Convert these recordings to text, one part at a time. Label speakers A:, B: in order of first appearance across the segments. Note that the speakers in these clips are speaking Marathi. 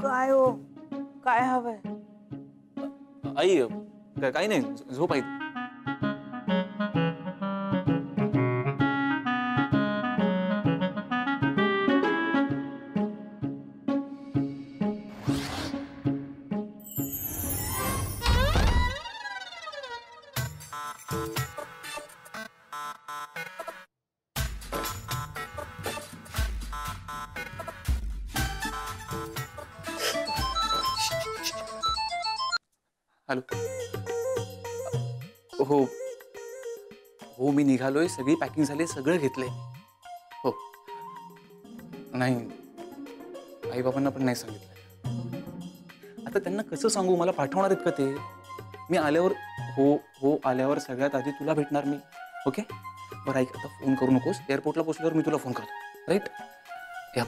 A: काय हो, काय हवंय?
B: आई काही नाही, झोप आई. हॅलो. हो हो, मी निघालोय, सगळी पॅकिंग झाली, सगळं घेतलंय. हो नाही, आई बाबांना पण नाही सांगितलं. आता त्यांना कसं सांगू, मला पाठवणार आहेत का ते? मी आल्यावर हो हो आल्यावर सगळ्यात आधी तुला भेटणार मी. ओके बरं, ऐक, आता फोन करू नकोस. एअरपोर्टला पोचल्यावर मी तुला फोन करतो. राईट? या,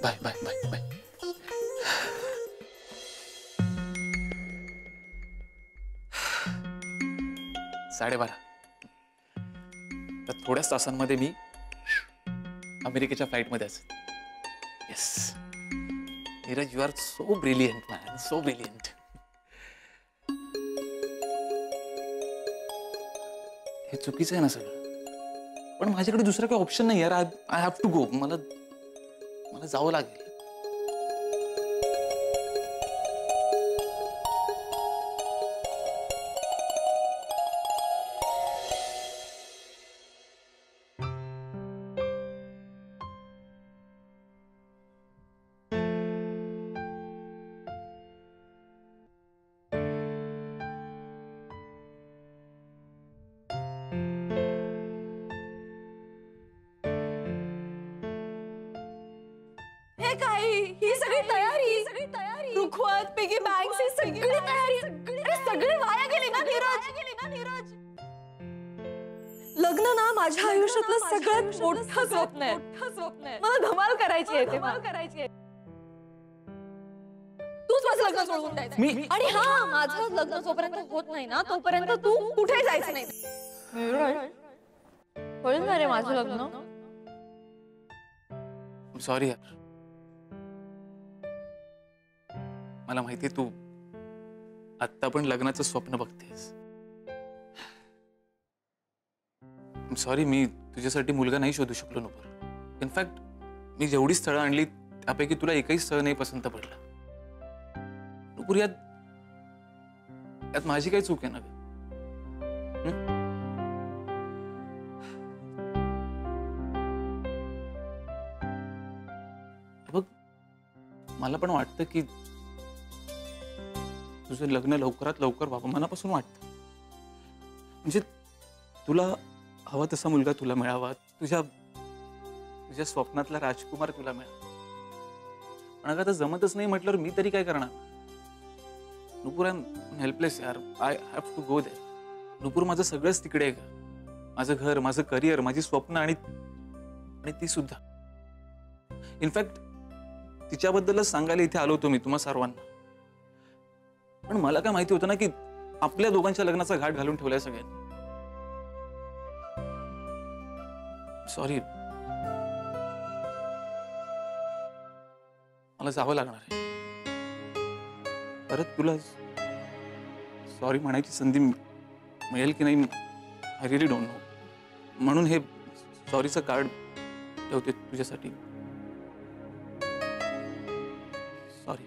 B: बाय बाय बाय बाय. साडेबारा. तर थोड्याच तासांमध्ये मी अमेरिकेच्या फ्लाईटमध्ये असेल. Yes Neeraj, you are so brilliant man, so brilliant. हे चुकीचं आहे ना सगळं, पण माझ्याकडे दुसरा काही ऑप्शन नाही यार. I have to go. मला जावं लागेल.
A: ही सगळी तयारी, रुखवत, पिगी बँक्स, ही सगळी तयारी, अरे सगळे वाया गेले ना नीरज. लग्न ना माझ्या आयुष्यातलं सगळ्यात मोठं स्वप्न आहे. मला धमाल करायची आहे. तूच माझं लग्न सोडवून द्यायचं. आणि हा, माझं लग्न जोपर्यंत होत नाही ना तोपर्यंत तू कुठे जायचं नाही. होईल ना रे माझं लग्न?
B: सॉरी यार, मला माहिती तू आत्ता पण लग्नाचं स्वप्न बघतेस. सॉरी, मी तुझ्यासाठी मुलगा नाही शोधू शकलो नुपूर. इनफॅक्ट मी जेवढी स्थळं आणली त्यापैकी तुला एकही स्थळ नाही पसंत पडलं. नुपूर, यात माझी काही चूक आहे ना? बघ, मला पण वाटतं की तुझं लग्न लवकरात लवकर व्हावं, मनापासून वाटतं. म्हणजे तुला हवा तसा मुलगा तुला मिळावा, तुझ्या स्वप्नातला राजकुमार तुला मिळावा. पण अगं आता जमतच नाही म्हटल्यावर मी तरी काय करणार? नुपूर, आय एम हेल्पलेस यार. I have to go there. Nupur, माझं सगळंच तिकडे आहे. माझं घर, माझं करिअर, माझी स्वप्न आणि ती सुद्धा. इनफॅक्ट तिच्याबद्दलच सांगायला इथे आलो होतो मी तुम्हा सर्वांना. पण मला काय माहिती होतं ना की आपल्या दोघांच्या लग्नाचा घाट घालून ठेवलाय सगळ्यांनी. सॉरी, मला जावं लागणार आहे. परत तुला सॉरी म्हणायची संधी मिळेल की नाही, आय रिअली डोंट नो. म्हणून हे सॉरीचं कार्ड ठेवते तुझ्यासाठी. सॉरी.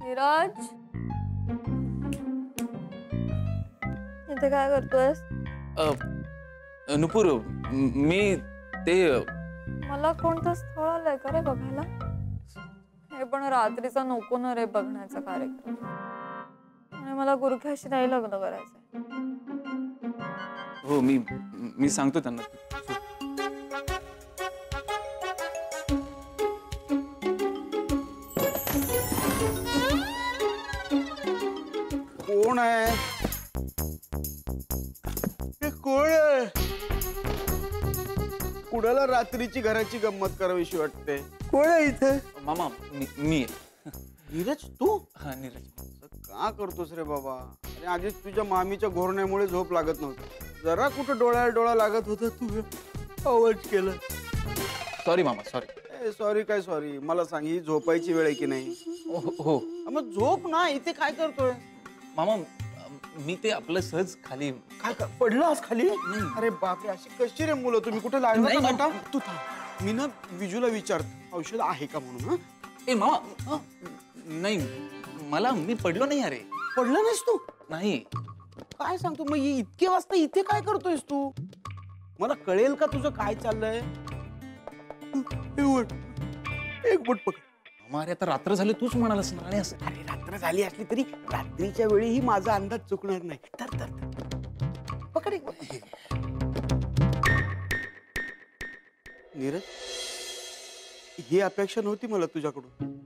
A: नीरज, इथे काय करतोयस?
B: नुपूर, मी ते
A: मला कोणतं स्थळ आलंय का रे बघायला? हे पण रात्रीचा नको ना रे बघण्याचा कार्यक्रम. आणि मला गुरख्याशी नाही लग्न करायचंय.
B: हो, मी सांगतो त्यांना.
C: कोण आहे? कोण आहे? कुणाला रात्रीची घराची गंमत करावीशी वाटते? कोण आहे इथे?
B: मामा मी आहे.
C: नीरज तू
B: हा नीरज.
C: का करतोस रे बाबा? अरे आधीच तुझ्या मामीच्या घोरण्यामुळे झोप लागत नव्हती. जरा कुठं डोळ्याला डोळा लागत होता तू आवाज केला.
B: सॉरी मामा सॉरी.
C: सॉरी काय सॉरी? मला सांग, ही झोपायची वेळ आहे की नाही?
B: हो
C: मग झोप ना. इथे काय करतोय?
B: मामा मी ते आपलं सहज खाली
C: काय पडलं आज खाली? अरे बापरे, अशी कशी रे मुलं? तुम्ही कुठे लागला का? तू थांब, मी ना विजूला विचारतो औषध आहे का म्हणून.
B: ए मामा नाही मी पडलो नाही. अरे
C: पडलं नाहीस तू?
B: नाही.
C: काय सांगतो मग? इतके वाजता इथे काय करतोयस तू? मला कळेल का तुझं काय चाललंय? एक बोट पकड.
B: अरे आता रात्र झाली, तूच म्हणालास ना. आणि असं
C: अरे रात्र झाली असली तरी रात्रीच्या वेळीही माझा अंदाज चुकणार नाही. तर पकड एक बोट. नीरज, ही अपेक्षा नव्हती मला तुझ्याकडून.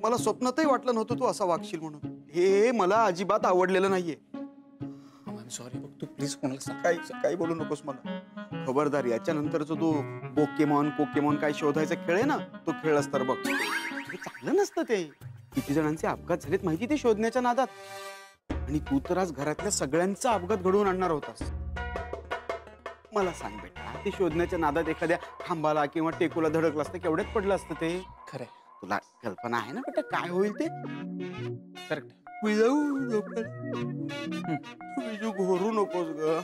C: मला स्वप्नातही वाटलं नव्हतं तू असा वागशील म्हणून. हे मला अजिबात आवडलेलं नाहीये.
B: सॉरी बघ, तू प्लीज कोणाला सांग.
C: काही बोलू नकोस मला. खबरदार, याच्या नंतरच तू पोकेमॉन काय शोधायचा खेळ आहे ना, तो खेळलास तर बघ. हे चांगलं नसतं. ते किती जणांचे अपघात झालेत माहिती ते शोधण्याच्या नादात. आणि तू तर आज घरातल्या सगळ्यांचा अपघात घडवून आणणार होतास. मला सांग बेटा, ते शोधण्याच्या नादात एखाद्या खांबाला किंवा टेकूला धडकलं असतं, केवढ्यात पडलं असतं ते?
B: खरंय.
C: तुला कल्पना आहे ना बेटा काय होईल ते?
B: करेक्ट.
C: विजू घोरू नकोस ग.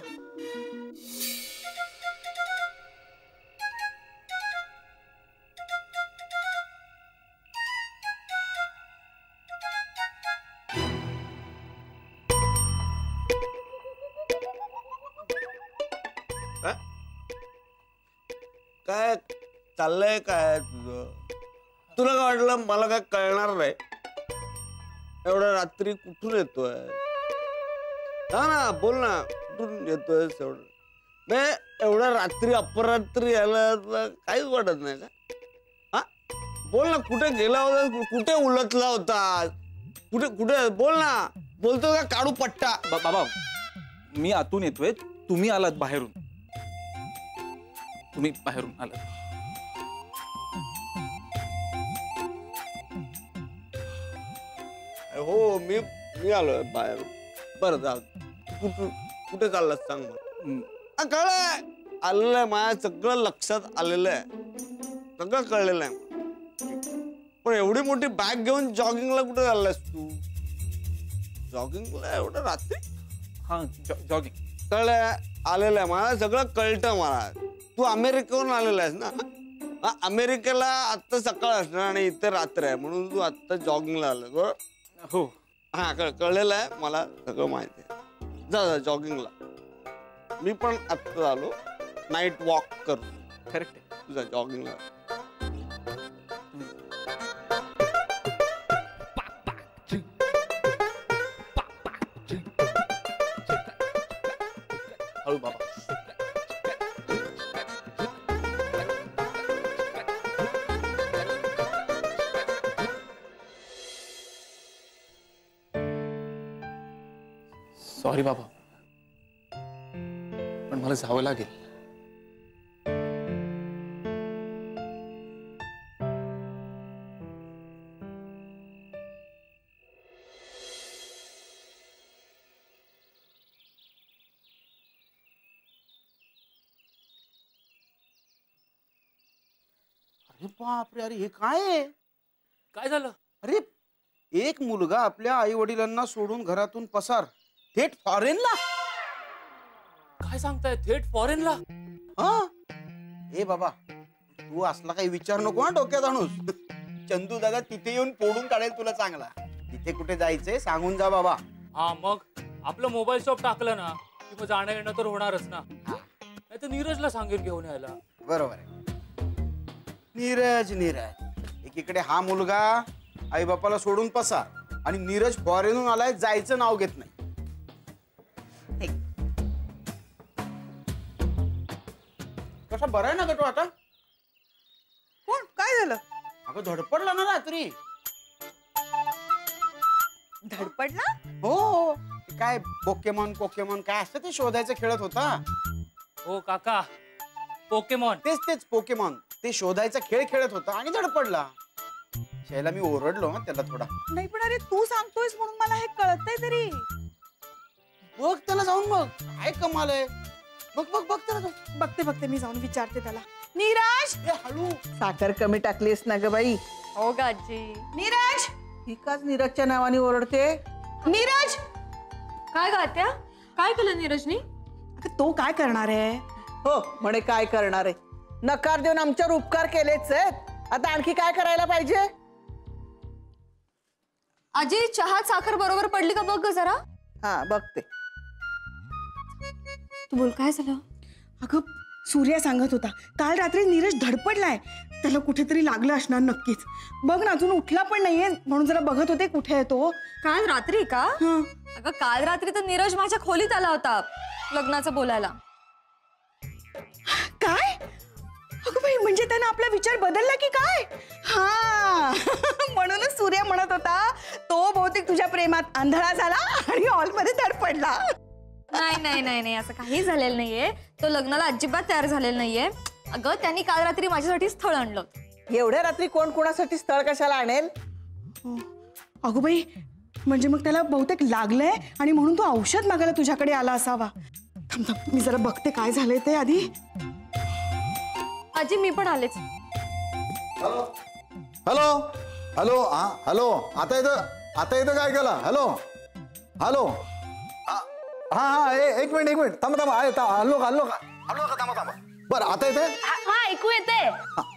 D: काय चाललंय काय तुझं? तुला काय वाटलं मला काय कळणार नाही? एवढ्या रात्री कुठून येतोय? हा ना, बोल ना, कुठून येतोय? एवढ्या रात्री अपरात्री यायला तुला काहीच वाटत नाही का? हा बोल ना, कुठे गेला होता? कुठे उलटला होता? कुठे बोल ना. बोलतो का काढू पट्टा?
B: बाबा मी आतून येतोय, तुम्ही आलात बाहेरून. तुम्ही बाहेरून आलात.
D: हो मी आलोय बाहेरून. बरं जा, कुठे चाललास सांग मला. कळलंय, आलेलं आहे माझ्या, सगळं लक्षात आलेलं आहे, सगळं कळलेलं आहे. पण एवढी मोठी बॅग घेऊन जॉगिंगला कुठे चाललास तू? जॉगिंगला एवढं रात्री?
B: हा जॉगिंग.
D: कळलंय, आलेलं आहे मला, सगळं कळतं मला. तू अमेरिकेवरून आलेला आहेस ना? अमेरिकेला आत्ता सकाळ असणार आणि इथे रात्र आहे, म्हणून तू आत्ता जॉगिंगला आलास बरोबर?
B: हो.
D: हा कळलेलं आहे मला, सगळं माहिती आहे. जा जॉगिंगला. मी पण आत्ता आलो, नाईट वॉक करतो.
B: करेक्ट आहे.
D: तुझा जॉगिंगला.
B: हळू बाबा. सॉरी बाबा, पण मला जावं लागेल.
C: अरे बापरे, अरे हे काय आहे?
B: काय झालं?
C: अरे एक मुलगा आपल्या आई वडिलांना सोडून घरातून पसार, थेट फॉरेनला.
E: काय सांगताय? थेट फॉरेनला?
C: हा ए बाबा, तू असला काही विचार नको हा डोक्यात आणूस. चंदू दादा तिथे येऊन पोडून काढेल तुला चांगला. तिथे कुठे जायचंय सांगून जा बाबा.
E: हा मग आपलं मोबाईल शॉप टाकलं ना की मग जाणं येणं तर होणारच ना. नाही तर नीरजला सांगेल घेऊन यायला.
C: बरोबर आहे. नीरज एकीकडे हा मुलगा आई बापाला सोडून पसार आणि नीरज फॉरेनहून आलाय, जायचं नाव घेत नाही. कसा बरा आहे ना ग तो आता?
F: कोण? काय झालं?
C: अगं धडपडला ना रात्री.
F: धडपडला?
C: हो, काय पोकेमॉन काय असतं ते शोधायचं खेळत होता.
E: हो काका, पोकेमॉन.
C: तेच तेच पोकेमॉन. ते शोधायचा खेळ खेळत होता आणि धडपडला. शैला मी ओरडलो ना त्याला थोडा.
F: नाही पण अरे तू सांगतोयस म्हणून मला हे कळतंय तरी.
C: बघ त्याला जाऊन बघ काय कमाल आहे. बघ बघ बघ त्याला जाऊन.
F: बघते मी जाऊन विचारते त्याला. नीरज,
C: ए, हळू.
G: साखर कमी टाकलीस ना ग बाई.
A: हो ग आजी.
F: नीरज,
G: ही काच नीरजच्या नावाने ओरडते.
F: नीरज.
A: काय गात्या? काय केलं नीरजनी?
F: अगं, तो काय करणार आहे?
G: हो म्हणे काय करणार आहे. नकार देऊन आमच्यावर उपकार केलेच आहेत. आता आणखी काय करायला पाहिजे.
A: आजी चहात साखर बरोबर पडली का बघ ग जरा.
G: हा बघते.
A: तू बोल काय झालं?
F: अगं सूर्या सांगत होता काल रात्री नीरज धडपडलाय. त्याला कुठेतरी लागलं असणार नक्कीच. बघ ना अजून उठला पण नाहीये म्हणून जरा बघत होते कुठे आहे तो.
A: काल रात्री का?
F: हं.
A: अगं काल रात्री तर नीरज माझ्या खोलीत आला होता लग्नाचं बोलायला.
F: काय? अगं बाई म्हणजे त्यानं आपला विचार बदलला की काय? हा म्हणूनच सूर्या म्हणत होता तो बहुतेक तुझ्या प्रेमात आंधळा झाला आणि हॉलमध्ये धडपडला.
A: नाही नाही नाही नाही असं काही झालेलं नाहीये. तो लग्नाला अजिबात तयार झालेला नाहीये. अगं त्यांनी काल रात्री माझ्यासाठी स्थळ आणलं.
G: एवढ्या रात्री कोण कोणासाठी स्थळ कशाला आणेल.
F: अगं बाई म्हणजे मग त्याला बहुतेक लागलंय आणि म्हणून तो औषध मागायला तुझ्याकडे आला असावा. थांब थांब मी जरा बघते काय झालंय ते आधी.
A: आजी मी पण आलेच.
H: हॅलो हॅलो हा हॅलो. आता येतं काय केलं. हॅलो हॅलो हा हा एक मिनिट थांबा हॅलो थांबा. बरं आता येते.
I: हा ऐकू येते.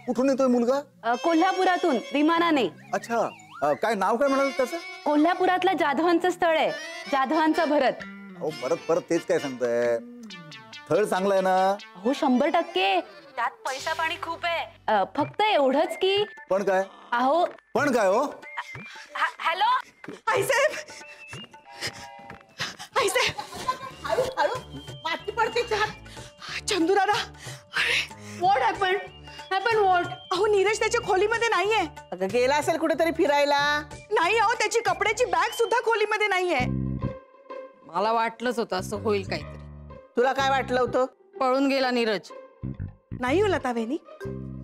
H: कुठून येतोय मुलगा.
I: कोल्हापुरातून विमानाने.
H: अच्छा काय नाव काय म्हणाल त्याचं.
I: कोल्हापुरातलं जाधवांचं स्थळ आहे. जाधवांचा भरत.
H: अहो परत तेच काय सांगताय. स्थळ चांगलं आहे ना.
I: हो 100%. त्यात पैसा पाणी खूप आहे. फक्त एवढंच की
H: पण काय
I: अहो
H: हो.
I: हॅलो
F: आईसाहेब
G: हळू माती पडते चहात.
F: चंदू दादा.
I: What happen what.
F: अहो नीरज त्याच्या खोलीमध्ये नाहीये.
G: अगं गेला असेल कुठेतरी फिरायला.
F: नाही अहो त्याची कपड्याची बॅग सुद्धा खोलीमध्ये नाहीये.
J: मला वाटलंच होतं असं होईल काहीतरी.
G: तुला काय वाटलं होतं.
J: पळून गेला नीरज.
F: नाही हो लता वहिनी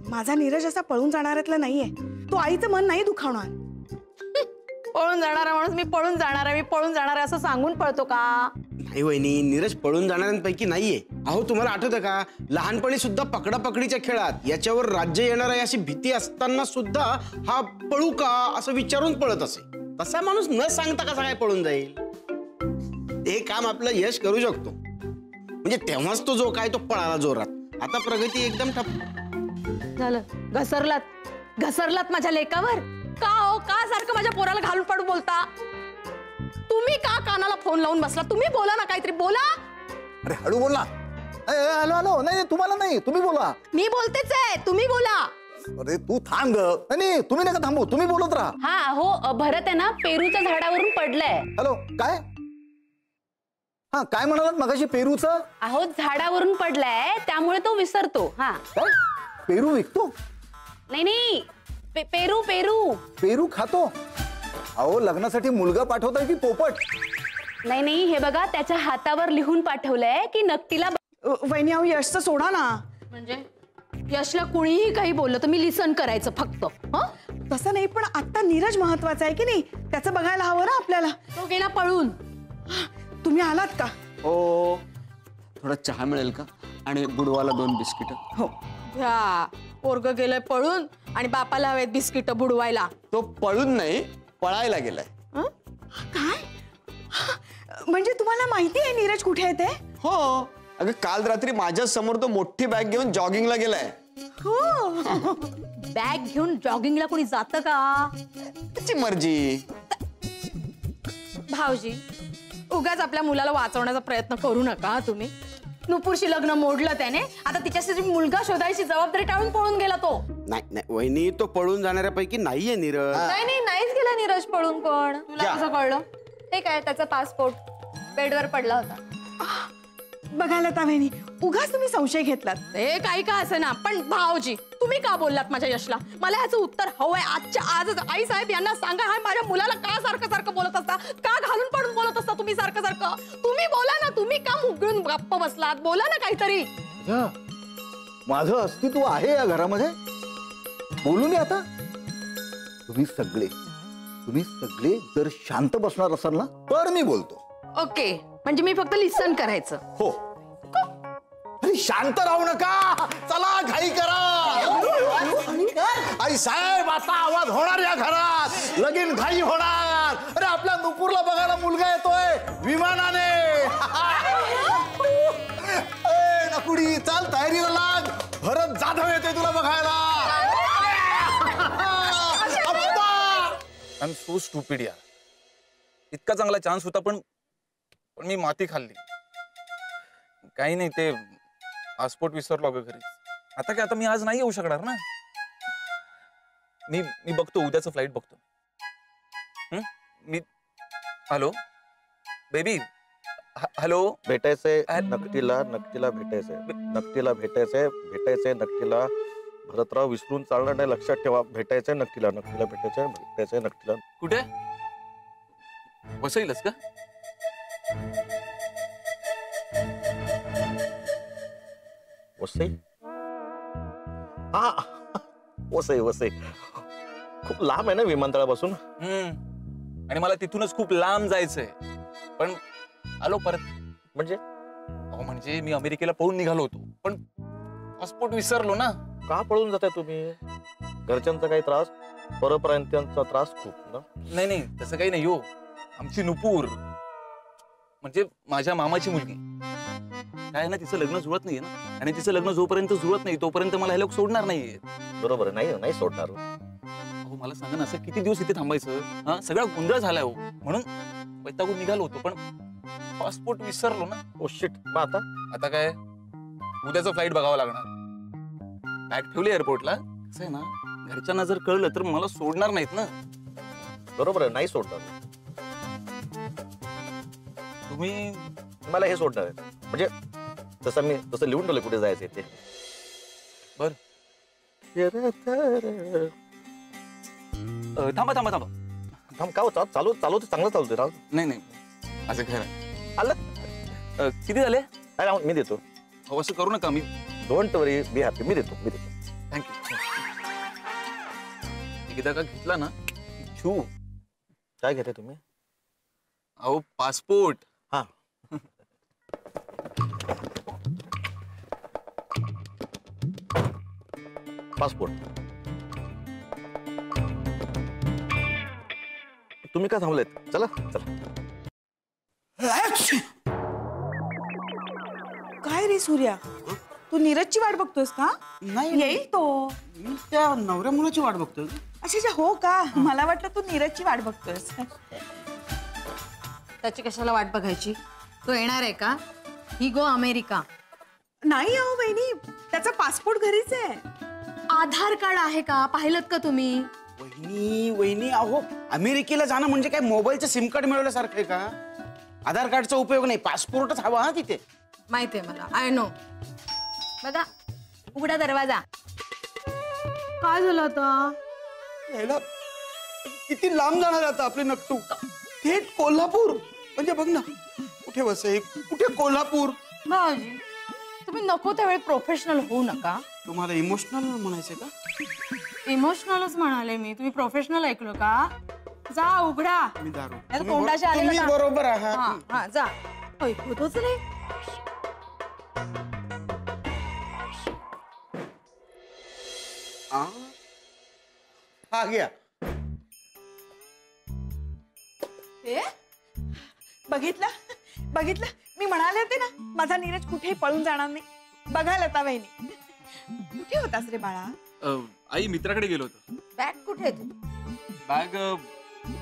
F: माझा नीरज असा पळून जाणाऱ्यातला नाहीये. तो आईचं मन नाही दुखावणार.
J: पळून जाणारा माणूस मी पळून जाणार आहे असं सांगून पळतो का.
C: नाही वहिनी नीरज पळून जाणाऱ्यांपैकी नाहीये. अहो तुम्हाला आठवतं का लहानपणी सुद्धा पकडापकडीच्या खेळात याच्यावर राज्य येणार आहे अशी भीती असताना सुद्धा हा पळू का असं विचारून पळत असे. तसा माणूस न सांगता कसा काय पळून जाईल. ते काम आपलं यश करू शकतो. म्हणजे तेव्हाच तो जो काय तो पळाला जोरात. आता प्रगती एकदम ठप्प
J: झालं. घसरलात माझ्या लेकावर. का हो का सारखं माझ्या पोराला घालून पाडून बोलता. तुम्ही का कानाला फोन लावून बसला. तुम्ही बोला ना काहीतरी बोला.
H: अरे हळू बोल ना. हॅलो नाही तुम्हाला नाही तुम्ही बोला.
J: मी बोलतेच आहे तुम्ही बोला.
H: अरे तू थांब ग. नाही तुम्ही नका थांबू तुम्ही बोलत राहा.
I: हा अहो भरत आहे ना पेरूच्या झाडावरून पडलंय.
H: हॅलो काय हा काय म्हणालात मगाशी पेरूचं.
I: अहो झाडावरून पडलाय त्यामुळे तो विसरतो. हा
H: काय पेरू विकतो.
I: नाही पेरू
H: पेरू खातो. अहो लग्नासाठी मुलगा पाठवताय की पोपट.
I: नाही हे बघा त्याच्या हातावर लिहून पाठवलंय की नक्कीला.
F: वहिनी अहो यशचं सोडा ना.
J: म्हणजे यशला कुणीही काही बोललं तर मी लिसन करायचं फक्त.
F: तसं नाही पण आता नीरज महत्वाचा आहे की नाही त्याचं बघायला हवं ना आपल्याला.
J: तो गेला पळून.
F: तुम्ही आलात का.
D: हो थोडा चहा मिळेल का आणि बुडवाला 2 बिस्किट.
F: हो
J: घ्या. पोरग गेलंय पळून आणि बापाला हवेत बिस्किट बुडवायला.
D: तो पळून नाही पळायला गेलाय.
F: काय म्हणजे तुम्हाला माहिती आहे नीरज कुठे आहे ते.
D: हो अगं काल रात्री माझ्या समोर तो मोठी बॅग घेऊन जॉगिंगला गेलाय.
F: हो
J: बॅग घेऊन जॉगिंगला कोणी जातं का.
D: त्याची मर्जी.
J: भाऊजी उगाच आपल्या मुलाला वाचवण्याचा प्रयत्न करू नका तुम्ही. नुपूरशी लग्न मोडलं त्याने. आता तिच्यासाठी मुलगा शोधायची जबाबदारी टाळून पळून गेला तो.
C: नाही वहिनी तो पळून जाणाऱ्यापैकी नाहीये नीरज.
A: नाहीच गेला नीरज पळून पण.
J: तुला कसं कळलं.
A: ते काय त्याचा पासपोर्ट बेडवर पडला होता.
F: बघा लता वहिनी उगाच तुम्ही संशय घेतलात.
J: हे काही का असे ना पण भाऊजी तुम्ही का बोललात माझ्या यशला. मला याचं उत्तर हवंय आजच्या आजच. आई साहेब यांना सांगा हा माझ्या मुलाला का सारखं बोलत असता. का घालून पडून बोलत असता तुम्ही सारखं. तुम्ही बोला ना. तुम्ही का मुगळून गप्प बसलात. बोला ना काहीतरी.
H: माझं अस्तित्व आहे या घरामध्ये. बोलून या आता. तुम्ही सगळे जर शांत बसणार असाल ना तर मी बोलतो.
J: ओके, म्हणजे मी फक्त लिसन करायचं.
H: हो. अरे शांत राहू नका. चला घाई करा. आई साहेब, आता आवाज होणार या घरात. लगीन घाई होणार. अरे आपल्या नुपूरला बघायला मुलगा येतोय विमानाने. नकुडी, चाल तयारीला लाग. भरत जाधव येतोय तुला बघायला.
B: आय एम सो स्टुपिड यार. इतका चांगला चान्स होता पण मी माती खाल्ली. काही नाही, ते पासपोर्ट विसरलो अगं घरी. आता काय, आता मी आज नाही येऊ शकणार ना. मी बघतो, उद्याचं फ्लाईट बघतो. मी हॅलो बेबी. हॅलो.
K: भेटायचंय नकटीला भेटायचंय नकटीला. भरतराव विसरून चालणार नाही, लक्षात ठेवा. भेटायचंय नकटीला भेटायचंय नकटीला.
B: कुठे वसईलच का?
K: वसई? हा, वसई खूप लांब आहे ना विमानतळापासून.
B: आणि मला तिथूनच खूप लांब जायचंय. पण आलो परत.
K: म्हणजे
B: मी अमेरिकेला पळून निघालो होतो पण पासपोर्ट विसरलो ना.
K: का पळून जाताय तुम्ही? घरच्यांचा काही त्रास? परप्रांतीयांचा त्रास खूप ना?
B: नाही तसं काही नाही हो. आमची नुपूर म्हणजे माझ्या मामाची मुलगी काय ना, तिचं लग्न जुळत नाहीये ना. आणि तिचं लग्न जोपर्यंत जुळत नाही तोपर्यंत मला हे लोक सोडणार नाहीये.
K: बरोबर आहे. नाही सोडणार.
B: अहो मला सांगा ना, असं किती दिवस इथे थांबायचं? हा, सगळा गोंधळ झालाय हो. म्हणून वैतागून निघालो होतो पण पासपोर्ट विसरलो ना.
K: Oh shit. मग
B: आता काय, उद्याचं फ्लाईट बघावं लागणार. बॅग ठेवली एअरपोर्टला. कसं आहे ना, घरच्यांना जर कळलं तर मला सोडणार नाहीत ना.
K: बरोबर आहे, नाही सोडणार.
B: तुम्ही
K: मला हे सोडणार आहे म्हणजे तसं लिहून ठेवलं कुठे जायचंय ते.
B: बर थांबा.
K: का चालू चांगलं चालतोय राव.
B: नाही असं घर आहे.
K: आलं
B: किती झाले?
K: मी देतो.
B: हो असं करू नका. Me
K: don't worry, be happy. मी देतो.
B: थँक्यू. एकदा का घेतला ना छू.
K: काय घेते तुम्ही?
B: अहो पासपोर्ट.
K: हा. पासपोर्ट. तुम्ही का थांबलेत? चला.
F: काय रे सूर्या, तू नीरजची वाट बघतोयस का?
C: नाही,
F: येईल तो.
C: मी त्या नवऱ्या मुलाची वाट बघतोय.
F: अच्छा, हो का? मला वाटलं तू नीरजची वाट बघतोयस.
J: त्याची कशाला वाट बघायची? तो येणार आहे का? ही गो अमेरिका.
F: नाही अहो वहिनी, त्याचा पासपोर्ट घरीच आहे.
J: आधार कार्ड आहे का? पाहिलं का तुम्ही?
C: वहिनी अहो, अमेरिकेला जाणं म्हणजे काय मोबाईलचं सिम कार्ड मिळवल्यासारखं आहे का? आधार कार्डचा उपयोग नाही, पासपोर्टच हवा. हा तिथे
J: माहितीये मला. I know. बघा, उघडा दरवाजा. काय झालं आता?
C: किती लांब जाणार आता आपले नकटू? थेट कोल्हापूर. म्हणजे बघ ना, कुठे वसई, कुठे कोल्हापूर.
J: भाऊजी, तुम्ही नको त्यावेळी प्रोफेशनल होऊ नका.
C: तुम्हाला इमोशनल म्हणायचंय का?
J: इमोशनलच म्हणाले मी. तुम्ही प्रोफेशनल ऐकलो का? जा उघडा.
C: मी दारू.
J: तोंडाशी आले
C: तुम्ही बरोबर आहात.
J: हा जा. ऐकतोच रे.
C: हा घ्या.
F: बघितलं मी म्हणाले होते ना, माझा नीरज कुठेही पळून जाणार नाही. बघा लता वहिनी, कुठे होतास रे बाळा?
B: आई मित्राकडे गेलो होतो.
J: बॅग कुठे तू?
B: बॅग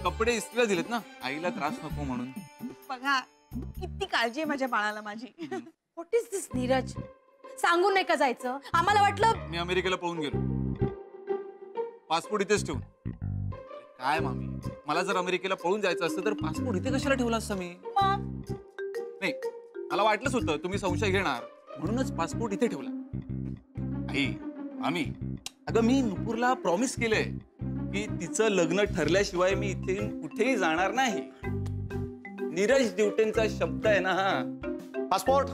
B: कपडे इस्त्रीला दिलेत ना, आईला त्रास नको म्हणून.
F: बघा किती काळजी आहे माझ्या बाळाला माझी.
J: व्हॉट इज दिस नीरज? सांगून नाही का जायचं? आम्हाला वाटलं
B: मी अमेरिकेला पळून गेलो. पासपोर्ट इथेच ठेवून. काय मामी, मला जर अमेरिकेला पळून जायचं असतं तर पासपोर्ट इथे कशाला ठेवला असता मी? नाही, मला वाटलंच होतं तुम्ही संशय घेणार म्हणूनच पासपोर्ट इथे ठेवला. आई, मामी, अगं मी नुपूरला प्रॉमिस केलंय की तिचं लग्न ठरल्याशिवाय मी इथे कुठेही जाणार नाही. नीरज दिवटेंचा शब्द आहे ना हा.
K: पासपोर्ट